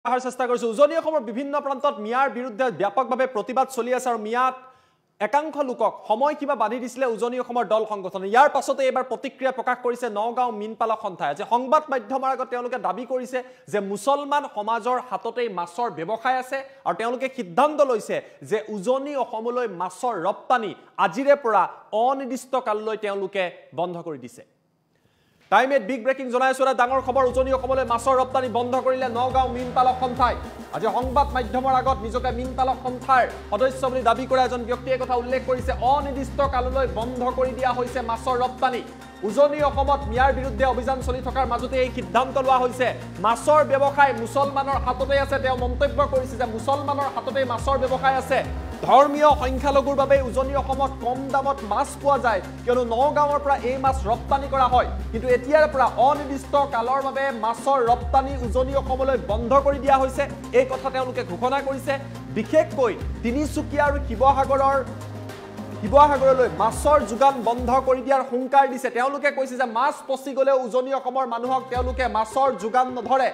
চেষ্টা কৰিছো উজনি অসমৰ বিভিন্ন প্ৰান্তত মিয়াৰ বিৰুদ্ধে ব্যাপকভাৱে প্ৰতিবাদ চলি আছে আৰু মিয়াত একাংশ লোকক সময় কিবা বান্ধি দিছিলে উজনি অসমৰ দল সংগঠনে ইয়াৰ পাছতে এবাৰ প্ৰতিক্ৰিয়া প্ৰকাশ কৰিছে নগাঁও মীনপালক সন্থাই যে সংবাদ মাধ্যমৰ আগত তেওঁলোকে দাবী কৰিছে যে মুছলমান সমাজৰ হাততেই মাছৰ ব্যৱসায় আছে আৰু তেওঁলোকে সিদ্ধান্ত লৈছে যে উজনি অসমলৈ মাছৰ ৰপ্তানি আজিৰে পৰা অনিৰ্দিষ্ট কাললৈ তেওঁলোকে বন্ধ কৰি দিছে Time at big breaking জনাই আছে ডাঙৰ খবৰ উজনি অসমলৈ মাছৰ ৰপ্তানি বন্ধ কৰিলে নগাঁও মীনপালক সন্থাই আজি সংবাদ মাধ্যমৰ আগত নিজকে মীনপালক সন্থাৰ সদস্য বুলি দাবী কৰা এজন ব্যক্তিয়ে কথা উল্লেখ কৰিছে অনিৰ্দিষ্ট কাললৈ বন্ধ কৰি দিয়া হৈছে মাছৰ ৰপ্তানি উজনি অসমত মিয়াৰ বিৰুদ্ধে অভিযান চলি থকাৰ মাজতে এই সিদ্ধান্ত লোৱা হৈছে মাছৰ ব্যৱসায় মুছলমানৰ হাততে আছে তেওঁ মন্তব্য কৰিছে যে মুছলমানৰ হাততে মাছৰ ব্যৱসায় আছে ধৰ্মীয় সংখ্যালঘুৰ বাবে উজনি অসমত কম দামত মাছ পোৱা যায় কিয়নো নগাঁৱৰ পৰা এই মাছ ৰপ্তানি কৰা হয় কিন্তু এতিয়াৰ পৰা অনিৰ্দিষ্ট কালৰ বাবে মাছৰ ৰপ্তানি উজনি অসমলৈ বন্ধ কৰি দিয়া হৈছে এই কথা তেওঁলোকে ঘোষণা কৰিছে বিশেষকৈ তিনিচুকীয়া আৰু শিৱসাগৰলৈ মাছৰ যোগান বন্ধ কৰি দিয়াৰ হুংকাৰ দিছে তেওঁলোকে কৈছে যে মাছ পচি গলে উজনি অসমৰ মানুহক তেওঁলোকে মাছৰ যোগান নধৰে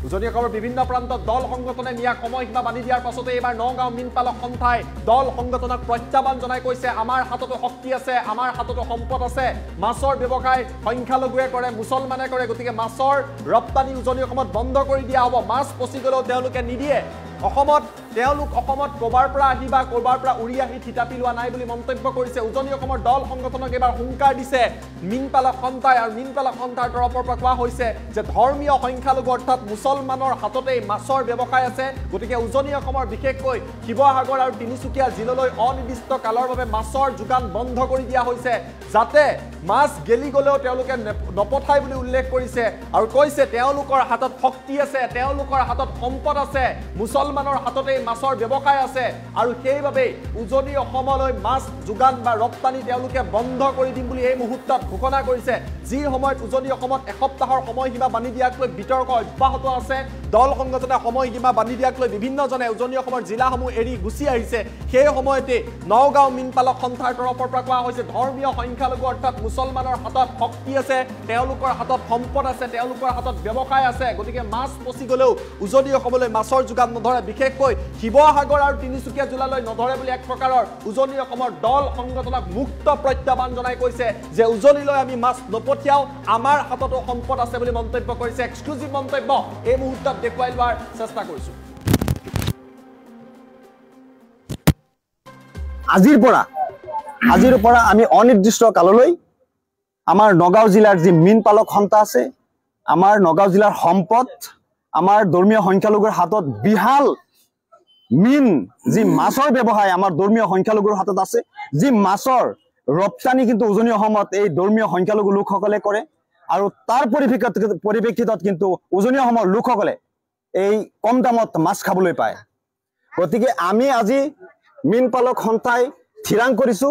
উজনি অসমৰ বিভিন্ন প্ৰান্তত দল সংগঠনে মিয়াক সময়সীমা বান্ধি দিয়াৰ পাছতে এবাৰ নগাঁও মীনপালক সন্থাই দল সংগঠনক প্ৰত্যাহ্বান জনাই কৈছে আমাৰ হাততো শক্তি আছে আমাৰ হাততো সম্পদ আছে মাছৰ ব্যৱসায় সংখ্যালঘুৱে কৰে মুছলমানে কৰে গতিকে মাছৰ ৰপ্তানি উজনি অসমত বন্ধ কৰি দিয়া হ'ব মাছ পচি গলেও তেওঁলোকে নিদিয়ে অসমত কবাৰ পৰা আহি বা কবাৰ পৰা উৰি আহি থিতাপি লোৱা নাই বুলি মন্তব্য কৰিছে উজনি অসমৰ দল সংগঠনক এবাৰ হুংকাৰ দিছে মীনপালক সন্থাই আৰু মীনপালক সন্থাৰ তৰফৰ পৰা কোৱা হৈছে যে ধৰ্মীয় সংখ্যালঘু অৰ্থাৎ মুছলমানৰ হাততেই মাছৰ ব্যৱসায় আছে গতিকে উজনি অসমৰ বিশেষকৈ শিৱসাগৰ আৰু তিনিচুকীয়া জিলালৈ অনিৰ্দিষ্ট কালৰ বাবে মাছৰ যোগান বন্ধ কৰি দিয়া হৈছে যাতে মাছ গেলি গলেও তেওঁলোকে নপঠাই বুলি উল্লেখ কৰিছে আৰু কৈছে তেওঁলোকৰ হাতত শক্তি আছে তেওঁলোকৰ হাতত সম্পদ আছে মুছলমানৰ হাততেই মাছৰ ব্যৱসায় আছে আৰু সেইভাবে উজনি অসমলৈ মাছ যোগান বা ৰপ্তানি তেওঁলোকে বন্ধ কৰি দিম বুলি এই মুহূৰ্তত ঘোষণা কৰিছে যি সময়ত উজনি অসমত এসপ্তাহৰ সময়সীমা বান্ধি দিয়াক লৈ বিতৰ্ক অব্যাহত আছে দল সংগঠনে সময়সীমা বান্ধি দিয়াক লৈ বিভিন্নজনে উজনি অসমৰ জিলাসমূহ এৰি গুচি আহিছে সেই সময়তে নগাঁও মীনপালক সন্থাৰ তৰফৰ পৰা কোৱা হৈছে ধৰ্মীয় সংখ্যালঘু অৰ্থাৎ মুছলমানৰ হাতত শক্তি আছে তেওঁলোকৰ হাতত সম্পদ আছে তেওঁলোকৰ হাতত ব্যৱসায় আছে গতিকে মাছ পচি গলেও উজনি অসমলৈ মাছৰ যোগান নধৰে বিশেষকৈ শিৱসাগৰ আৰু তিনিচুকীয়া জিলালৈ নধৰে বুলি এক প্ৰকাৰৰ উজনি অসমৰ দল সংগঠনক মুক্ত প্ৰত্যাহ্বান জনাই কৈছে যে উজনিলৈ আমি মাছ নপঠিয়াও আমাৰ হাততো সম্পদ আছে বুলি মন্তব্য কৰিছে এক্সক্লুসিভ মন্তব্য এই মুহূৰ্তত দেখুৱাই লোৱাৰ চেষ্টা কৰিছো আজিৰ পৰা আমি অনিৰ্দিষ্ট কাললৈ আমাৰ নগাঁও জিলাৰ যি মীনপালক সন্থা আছে আমাৰ নগাঁও জিলাৰ সম্পদ আমাৰ ধৰ্মীয় সংখ্যালঘুৰ হাতত বিহাল মিন যি মাছৰ ব্যৱসায় আমাৰ ধৰ্মীয় সংখ্যালঘুৰ হাতত আছে যি মাছৰ ৰপ্তানি কিন্তু উজনি অসমত এই ধৰ্মীয় সংখ্যালঘু লোকসকলে কৰে আৰু তাৰ পৰিপ্ৰেক্ষিতত কিন্তু উজনি অসমৰ লোকসকলে এই কম দামত মাছ খাবলৈ পায় গতিকে আমি আজি মীনপালক সন্থাই থিৰাং কৰিছো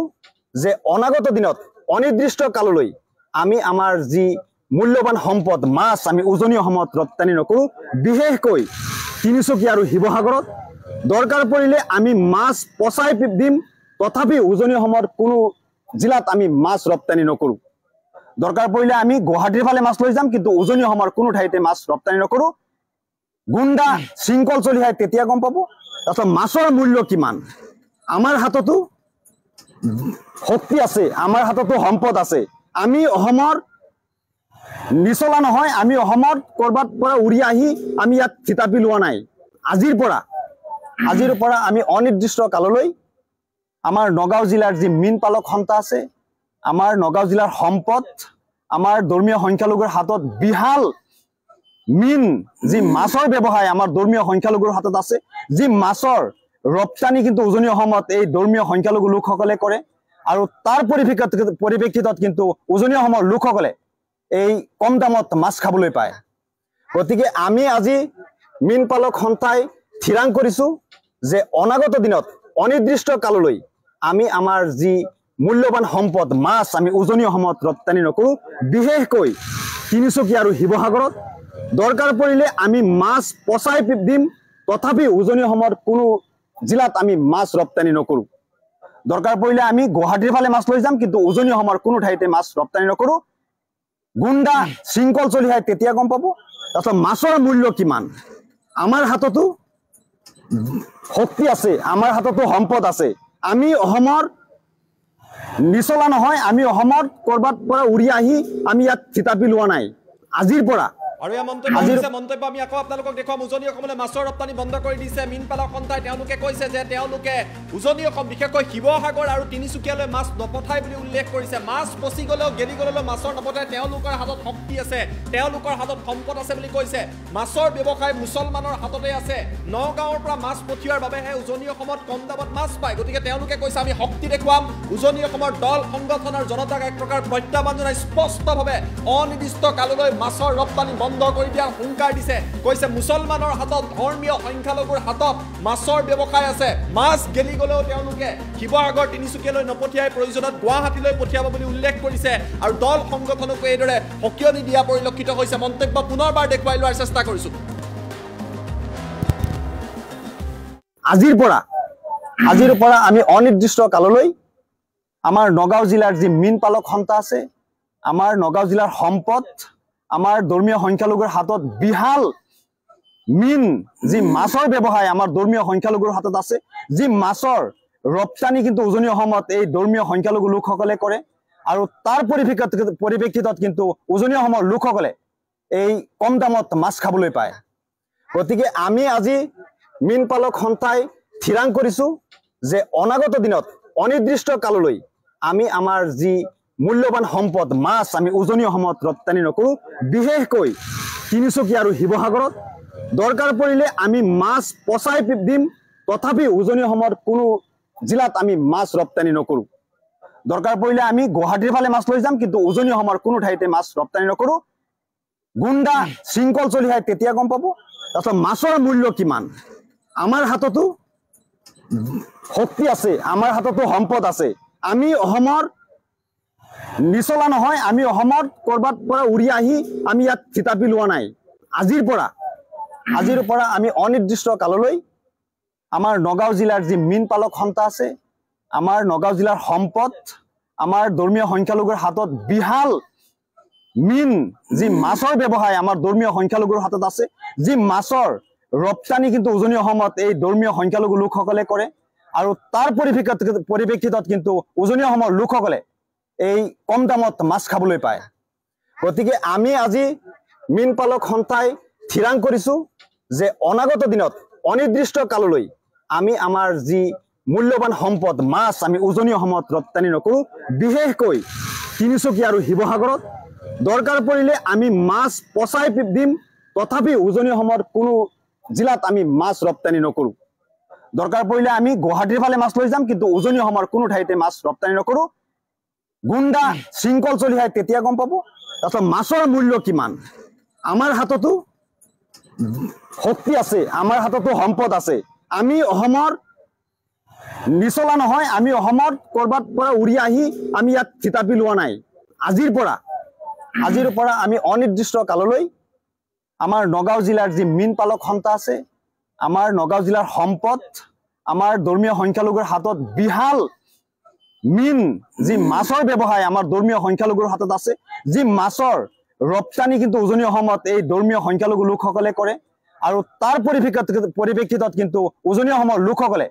যে অনাগত দিনত অনিৰ্দিষ্ট কাললৈ আমি আমাৰ যি মূল্যৱান সম্পদ মাছ আমি উজনি অসমত ৰপ্তানি নকৰো বিশেষকৈ তিনিচুকীয়া আৰু শিৱসাগৰত দৰকাৰ পৰিলে আমি মাছ পচাই দিম তথাপি উজনি অসমৰ কোনো জিলাত আমি মাছ ৰপ্তানি নকৰো দৰকাৰ পৰিলে আমি গুৱাহাটীৰ ফালে মাছ লৈ যাম কিন্তু উজনি অসমৰ কোনো ঠাইতে মাছ ৰপ্তানি নকৰো গুণ্ডা শৃংখল চলি হয় তেতিয়া গম পাব তাৰপিছত মাছৰ মূল্য কিমান আমাৰ হাততো শক্তি আছে আমাৰ হাততো সম্পদ আছে আমি অসমৰ নিচলা নহয় আমি অসমত কৰবাত পৰা উৰি আহি আমি ইয়াত থিতাপি লোৱা নাই আজিৰ পৰা আমি অনিৰ্দিষ্ট কাললৈ আমাৰ নগাঁও জিলাৰ যি মীনপালক সন্থা আছে আমাৰ নগাঁও জিলাৰ সম্পদ আমাৰ ধৰ্মীয় সংখ্যালঘুৰ হাতত বিহাল মিন যি মাছৰ ব্যৱসায় আমাৰ ধৰ্মীয় সংখ্যালঘুৰ হাতত আছে যি মাছৰ ৰপ্তানি কিন্তু উজনি অসমত এই ধৰ্মীয় সংখ্যালঘু লোকসকলে কৰে আৰু তাৰ পৰিপ্ৰেক্ষিতত কিন্তু উজনি অসমৰ লোকসকলে এই কম দামত মাছ খাবলৈ পায় গতিকে আমি আজি মীনপালক সন্থাই থিৰাং কৰিছো যে অনাগত দিনত অনিৰ্দিষ্ট কাললৈ আমি আমাৰ যি মূল্যৱান সম্পদ মাছ আমি উজনি অসমত ৰপ্তানি নকৰো বিশেষকৈ তিনিচুকীয়া আৰু শিৱসাগৰত দৰকাৰ পৰিলে আমি মাছ পচাই দিম তথাপি উজনি অসমৰ কোনো জিলাত আমি মাছ ৰপ্তানি নকৰো দৰকাৰ পৰিলে আমি গুৱাহাটীৰ ফালে মাছ লৈ যাম কিন্তু উজনি অসমৰ কোনো ঠাইতে মাছ ৰপ্তানি নকৰো গুণ্ডা শৃংখল চলি হয় তেতিয়া গম পাব তাৰপিছত মাছৰ মূল্য কিমান আমাৰ হাততো শক্তি আছে, আমাৰ হাততো সম্পদ আছে। আমি অসমৰ নিচলা নহয়, আমি অসমত কৰবাত পৰা উৰি আহি আমি ইয়াত থিতাপি লোৱা নাই। আজিৰ পৰা আৰু এই মন্তব্য আমি আকৌ আপোনালোকক দেখুৱাম। উজনি অসমলৈ মাছৰ ৰপ্তানি বন্ধ কৰি দিছে মীন পালক সন্থাই। তেওঁলোকে কৈছে যে তেওঁলোকে উজনি অসম বিশেষকৈ শিৱসাগৰ আৰু তিনিচুকীয়ালৈ মাছ নপঠায় বুলি উল্লেখ কৰিছে। মাছ পচি গ'লেও গেলি গ'লেও মাছৰ নপঠায়, তেওঁলোকৰ হাতত শক্তি আছে, তেওঁলোকৰ হাতত সম্পদ আছে বুলি কৈছে। মাছৰ ব্যৱসায় মুছলমানৰ হাততে আছে। নগাঁৱৰ পৰা মাছ পঠিওৱাৰ বাবেহে উজনি অসমত কম দামত মাছ পায়। গতিকে তেওঁলোকে কৈছে আমি শক্তি দেখুৱাম। উজনি অসমৰ দল সংগঠন আৰু জনতাক এক প্ৰকাৰ প্ৰত্যাহ্বান জনাই স্পষ্টভাৱে অনিৰ্দিষ্ট কাললৈ মাছৰ ৰপ্তানি বন্ধ কৰি দিয়াৰ হুংকাৰ দিছে। কৈছে মুছলমানৰ হাতত, ধৰ্মীয় সংখ্যালঘুৰ হাতত মাছৰ ব্যৱসায় আছে। মাছ গেলি গ'লেও তেওঁলোকে শিৱসাগৰ তিনিচুকীয়ালৈ নপঠিয়াই প্ৰয়োজনত গুৱাহাটীলৈ পঠিয়াব বুলি উল্লেখ কৰিছে। আৰু দল সংগঠনকো এইদৰে সকিয়নি দিয়া পৰিলক্ষিত হৈছে। মন্তব্য পুনৰবাৰ দেখুৱাই লোৱাৰ চেষ্টা কৰিছো। আজিৰ পৰা আমি অনিৰ্দিষ্ট কাললৈ আমাৰ নগাঁও জিলাৰ যি মীন পালক সন্থা আছে, আমাৰ নগাঁও জিলাৰ সম্পদ, আমাৰ ধৰ্মীয় সংখ্যালঘুৰ হাতত বিশাল মীন যি মাছৰ ব্যৱসায় আমাৰ ধৰ্মীয় সংখ্যালঘুৰ হাতত আছে, যি মাছৰ ৰপ্তানি কিন্তু উজনি অসমত এই ধৰ্মীয় সংখ্যালঘু লোকসকলে কৰে। আৰু তাৰ পৰিপ্ৰেক্ষিতত কিন্তু উজনি অসমৰ লোকসকলে এই কম দামত মাছ খাবলৈ পায়। গতিকে আমি আজি মীন পালক সন্থাই থিৰাং কৰিছো যে অনাগত দিনত অনিৰ্দিষ্ট কাললৈ আমি আমাৰ যি মূল্যৱান সম্পদ মাছ আমি উজনি অসমত ৰপ্তানি নকৰো। বিশেষকৈ তিনিচুকীয়া আৰু শিৱসাগৰত দৰকাৰ পৰিলে আমি মাছ পচাই দিম, তথাপি উজনি অসমৰ কোনো জিলাত আমি মাছ ৰপ্তানি নকৰো। দৰকাৰ পৰিলে আমি গুৱাহাটীৰ ফালে মাছ লৈ যাম, কিন্তু উজনি অসমৰ কোনো ঠাইতে মাছ ৰপ্তানি নকৰো। গুণ্ডা শৃংখল চলি হয় তেতিয়া গম পাব। তাৰপিছত মাছৰ মূল্য কিমান। আমাৰ হাততো শক্তি আছে, আমাৰ হাততো সম্পদ আছে। আমি অসমৰ নিচলা নহয়, আমি অসমত কৰবাত পৰা উৰি আহি আমি ইয়াত থিতাপি লোৱা নাই। আজিৰ পৰা আমি অনিৰ্দিষ্ট কাললৈ আমাৰ নগাঁও জিলাৰ যি মীন পালক সন্থা আছে, আমাৰ নগাঁও জিলাৰ সম্পদ, আমাৰ ধৰ্মীয় সংখ্যালঘুৰ হাতত বিশাল মীন যি মাছৰ ব্যৱসায় আমাৰ ধৰ্মীয় সংখ্যালঘুৰ হাতত আছে, যি মাছৰ ৰপ্তানি কিন্তু উজনি অসমত এই ধৰ্মীয় সংখ্যালঘু লোকসকলে কৰে। আৰু তাৰ পৰিপ্ৰেক্ষিতত কিন্তু উজনি অসমৰ লোকসকলে এই কম দামত মাছ খাবলৈ পায়। গতিকে আমি আজি মীন পালক সন্থাই থিৰাং কৰিছো যে অনাগত দিনত অনিৰ্দিষ্ট কাললৈ আমি আমাৰ যি মূল্যৱান সম্পদ মাছ আমি উজনি অসমত ৰপ্তানি নকৰো। বিশেষকৈ তিনিচুকীয়া আৰু শিৱসাগৰত দৰকাৰ পৰিলে আমি মাছ পচাই দিম, তথাপি উজনি অসমৰ কোনো জিলাত আমি মাছ ৰপ্তানি নকৰো। দৰকাৰ পৰিলে আমি গুৱাহাটীৰ ফালে মাছ লৈ যাম, কিন্তু উজনি অসমৰ কোনো ঠাইতে মাছ ৰপ্তানি নকৰো। গুণ্ডা শৃংখল চলি হয় তেতিয়া গম পাব। তাৰপিছত মাছৰ মূল্য কিমান। আমাৰ হাততো শক্তি আছে, আমাৰ হাততো সম্পদ আছে। আমি অসমৰ নিচলা নহয়, আমি অসমত কৰবাত পৰা উৰি আহি আমি ইয়াত থিতাপি লোৱা নাই। আজিৰ পৰা আমি অনিৰ্দিষ্ট কাললৈ আমাৰ নগাঁও জিলাৰ যি মীন পালক সন্থা আছে, আমাৰ নগাঁও জিলাৰ সম্পদ, আমাৰ ধৰ্মীয় সংখ্যালঘুৰ হাতত বিশাল মীন যি মাছৰ ব্যৱসায় আমাৰ ধৰ্মীয় সংখ্যালঘুৰ হাতত আছে, যি মাছৰ ৰপ্তানি কিন্তু উজনি অসমত এই ধৰ্মীয় সংখ্যালঘু লোকসকলে কৰে। আৰু তাৰ পৰিপ্ৰেক্ষিতত কিন্তু উজনি অসমৰ লোকসকলে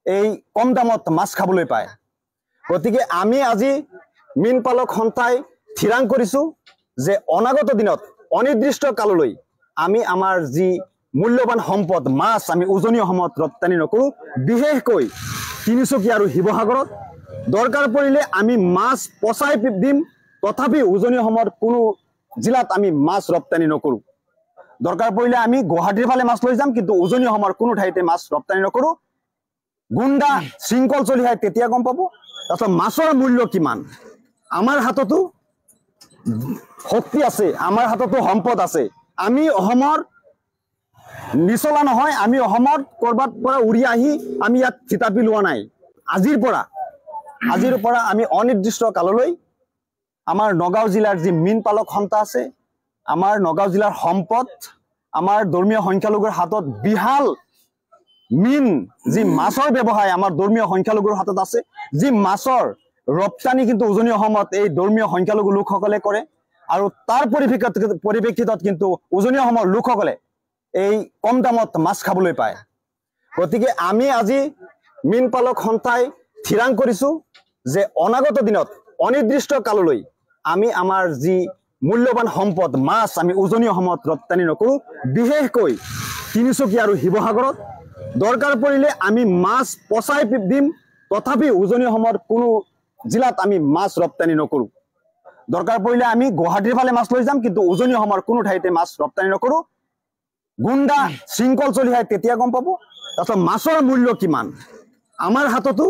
এই কম দামত মাছ খাবলৈ পায়। গতিকে আমি আজি মীন পালক সন্থাই থিৰাং কৰিছো যে অনাগত দিনত অনিৰ্দিষ্ট কাললৈ আমি আমাৰ যি মূল্যৱান সম্পদ মাছ আমি উজনি অসমত ৰপ্তানি নকৰো। বিশেষকৈ তিনিচুকীয়া আৰু শিৱসাগৰত দৰকাৰ পৰিলে আমি মাছ পচাই দিম, তথাপি উজনি অসমৰ কোনো জিলাত আমি মাছ ৰপ্তানি নকৰো। দৰকাৰ পৰিলে আমি গুৱাহাটীৰ ফালে মাছ লৈ যাম, কিন্তু উজনি অসমৰ কোনো ঠাইতে মাছ ৰপ্তানি নকৰো। গুণ্ডা শৃংখল চলি হয় তেতিয়া গম পাব। তাৰপিছত মাছৰ মূল্য কিমান। আমাৰ হাততো শক্তি আছে, আমাৰ হাততো সম্পদ আছে। আমি অসমৰ নিচলা নহয়, আমি অসমত কৰবাত পৰা উৰি আহি আমি ইয়াত থিতাপি লোৱা নাই। আজিৰ পৰা আমি অনিৰ্দিষ্ট কাললৈ আমাৰ নগাঁও জিলাৰ যি মীন পালক সন্থা আছে, আমাৰ নগাঁও জিলাৰ সম্পদ, আমাৰ ধৰ্মীয় সংখ্যালঘুৰ হাতত বিশাল মীন যি মাছৰ ব্যৱসায় আমাৰ ধৰ্মীয় সংখ্যালঘুৰ হাতত আছে, যি মাছৰ ৰপ্তানি কিন্তু উজনি অসমত এই ধৰ্মীয় সংখ্যালঘু লোকসকলে কৰে। আৰু তাৰ পৰিপ্ৰেক্ষিতত কিন্তু উজনি অসমৰ লোকসকলে এই কম দামত মাছ খাবলৈ পায়। গতিকে আমি আজি মীন পালক সন্থাই থিৰাং কৰিছো যে অনাগত দিনত অনিৰ্দিষ্ট কাললৈ আমি আমাৰ যি মূল্যৱান সম্পদ মাছ আমি উজনি অসমত ৰপ্তানি নকৰোঁ। বিশেষকৈ তিনিচুকীয়া আৰু শিৱসাগৰত দৰকাৰ পৰিলে আমি মাছ পচাই দিম, তথাপি উজনি অসমৰ কোনো জিলাত আমি মাছ ৰপ্তানি নকৰোঁ। দৰকাৰ পৰিলে আমি গুৱাহাটীৰ ফালে মাছ লৈ যাম, কিন্তু উজনি অসমৰ কোনো ঠাইতে মাছ ৰপ্তানি নকৰোঁ। গুণ্ডা শৃংখল চলি হয় তেতিয়া গম পাব। তাৰপিছত মাছৰ মূল্য কিমান, আমাৰ হাততো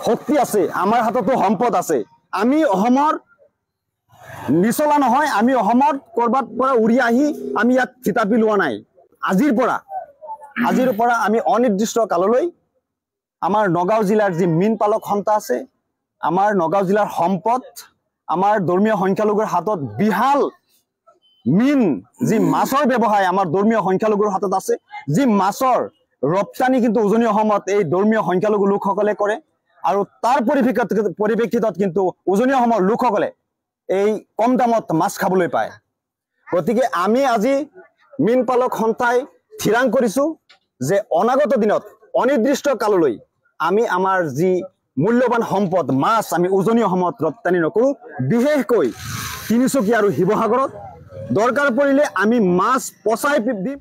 শক্তি আছে, আমাৰ হাততো সম্পদ আছে। আমি অসমৰ নিচলা নহয়, আমি অসমত ক'ৰবাত পৰা উৰি আহি আমি ইয়াত থিতাপি লোৱা নাই। আজিৰ পৰা আমি অনিৰ্দিষ্ট কাললৈ আমাৰ নগাঁও জিলাৰ যি মীন পালক সন্থা আছে, আমাৰ নগাঁও জিলাৰ সম্পদ, আমাৰ ধৰ্মীয় সংখ্যালঘুৰ হাতত বিশাল মীন যি মাছৰ ব্যৱসায় আমাৰ ধৰ্মীয় সংখ্যালঘুৰ হাতত আছে, যি মাছৰ ৰপ্তানি কিন্তু উজনি অসমত এই ধৰ্মীয় সংখ্যালঘু লোকসকলে কৰে। আৰু তাৰ পৰিপ্ৰেক্ষিতত কিন্তু উজনি অসমৰ লোকসকলে এই কম দামত মাছ খাবলৈ পায়। গতিকে আমি আজি মীন পালক সন্থাই থিৰাং কৰিছো যে অনাগত দিনত অনিৰ্দিষ্ট কাললৈ আমি আমাৰ যি মূল্যৱান সম্পদ মাছ আমি উজনি অসমত ৰপ্তানি নকৰোঁ। বিশেষকৈ তিনিচুকীয়া আৰু শিৱসাগৰত দৰকাৰ পৰিলে আমি মাছ পচাই দিম।